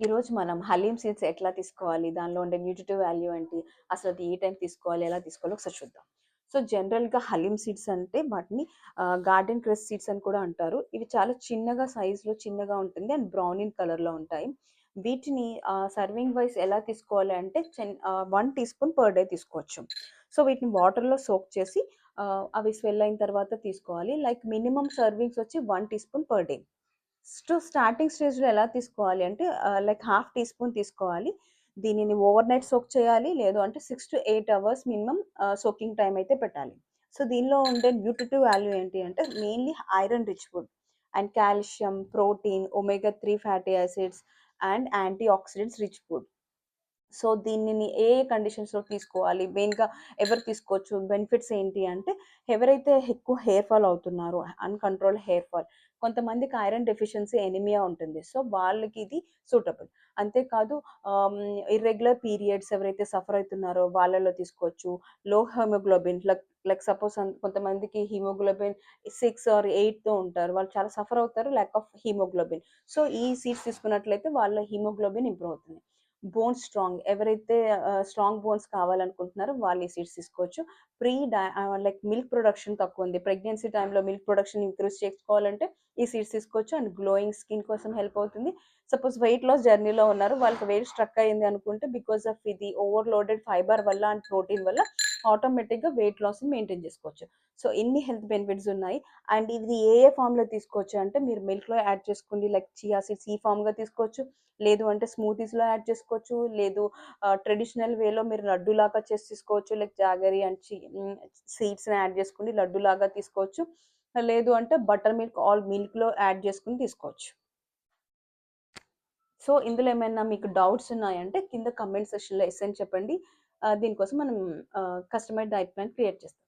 ఈరోజు మనం హలీమ్ సీడ్స్ ఎట్లా తీసుకోవాలి? దానిలో ఉండే న్యూట్రిటివ్ వాల్యూ ఏంటి? అసలది ఏ టైంకి తీసుకోవాలి? ఎలా తీసుకోవాలో ఒకసారి చూద్దాం. సో, జనరల్‌గా హలీమ్ సీడ్స్ అంటే వాటిని గార్డెన్ క్రెస్ సీడ్స్ అని కూడా అంటారు. ఇవి చాలా చిన్నగా సైజ్‌లో చిన్నగా ఉంటుంది అండ్ బ్రౌన్ ఇన్ కలర్‌లో ఉంటాయి. వీటిని సర్వింగ్ వైస్ ఎలా తీసుకోవాలి అంటే 1 టీ స్పూన్ పర్ డే తీసుకోవచ్చు. సో, వీటిని వాటర్‌లో సోక్ చేసి అవి స్వెల్ అయిన తర్వాత తీసుకోవాలి. లైక్ మినిమమ్ సర్వింగ్స్ వచ్చి 1 teaspoon per day. Starting స్టేజ్‌లో ఎలా తీసుకోవాలి అంటే లైక్ హాఫ్ టీ స్పూన్ తీసుకోవాలి. దీనిని ఓవర్‌నైట్ సోక్ చేయాలి. లేదు అంటే 6-8 అవర్స్ మినిమమ్ సోకింగ్ టైమ్ అయితే పెట్టాలి. సో, దీనిలో ఉండే న్యూట్రిటివ్ వాల్యూ ఏంటి అంటే mainly iron rich food and calcium, protein, omega 3 fatty acids and antioxidants rich food. So, దీనిని ఏ ఏ కండిషన్స్‌లో తీసుకోవాలి? మెయిన్‌గా ఎవరు తీసుకోవచ్చు? బెనిఫిట్స్ ఏంటి అంటే, ఎవరైతే ఎక్కువ హెయిర్ ఫాల్ అవుతున్నారో, అన్‌కంట్రోల్డ్ హెయిర్ ఫాల్. కొంతమందికి ఐరన్ డెఫిషియన్సీ ఎనీమియా ఉంటుంది. సో, వాళ్ళకి ఇది సూటబుల్. అంతేకాదు ఇర్రెగ్యులర్ పీరియడ్స్ ఎవరైతే సఫర్ అయితున్నారో వాళ్ళలో తీసుకోవచ్చు. Low haemoglobin like like suppose కొంతమందికి హిమోగ్లోబిన్ 6 ఆర్ 8తో ఉంటారు. వాళ్ళు చాలా సఫర్ అవుతారు లాక్ ఆఫ్ హిమోగ్లోబిన్. సో, ఈ సీడ్స్ తీసుకున్నట్లయితే వాళ్ళ హిమోగ్లోబిన్ ఇంప్రూవ్ అవుతుంది. బోన్స్ స్ట్రాంగ్ ఎవరైతే స్ట్రాంగ్ బోన్స్ కావాలనుకుంటున్నారో వాళ్ళు ఈ సీడ్స్ తీసుకోవచ్చు. లైక్ మిల్క్ ప్రొడక్షన్ తక్కువుంది. ప్రెగ్నెన్సీ టైమ్‌లో మిల్క్ ప్రొడక్షన్ ఇంక్రీజ్ చేసుకోవాలంటే ఈ సీడ్స్ తీసుకోవచ్చు. అండ్ గ్లోయింగ్ స్కిన్ కోసం హెల్ప్ అవుతుంది. సపోజ్ వెయిట్ లాస్ జర్నీలో ఉన్నారు. వాళ్ళకి వెయిట్ స్ట్రక్ అయింది అనుకుంటే బికాజ్ ఆఫ్ ఇది ఓవర్‌లోడెడ్ ఫైబర్ వల్ల అండ్ ప్రోటీన్ వల్ల ఆటోమేటిక్‌గా వెయిట్ లాస్‌ని మెయింటైన్ చేసుకోవచ్చు. సో, ఇన్ని హెల్త్ బెనిఫిట్స్ ఉన్నాయి. అండ్ ఇది ఏ ఏ ఫార్మ్‌లో తీసుకోవచ్చు అంటే మీరు మిల్క్‌లో యాడ్ చేసుకోండి. లైక్ చియా సీడ్స్ ఈ ఫార్మ్‌గా తీసుకోవచ్చు. లేదు అంటే స్మూతీస్‌లో యాడ్ చేసుకోవచ్చు. లేదు ట్రెడిషనల్ వేలో మీరు లడ్డూలాగా చేసి తీసుకోవచ్చు. లైక్ జాగరీ అండ్ సీడ్స్‌ని యాడ్ చేసుకొని లడ్డూలాగా తీసుకోవచ్చు. లేదు అంటే బటర్ మిల్క్ ఆల్ మిల్క్‌లో యాడ్ చేసుకొని తీసుకోవచ్చు. సో, ఇందులో ఏమైనా మీకు డౌట్స్ ఉన్నాయంటే కింద కామెంట్ సెక్షన్‌లో ఎస్ అని చెప్పండి. దీనికోసం మనం కస్టమైజ్డ్ డైట్ ప్లాన్ క్రియేట్ చేస్తాం.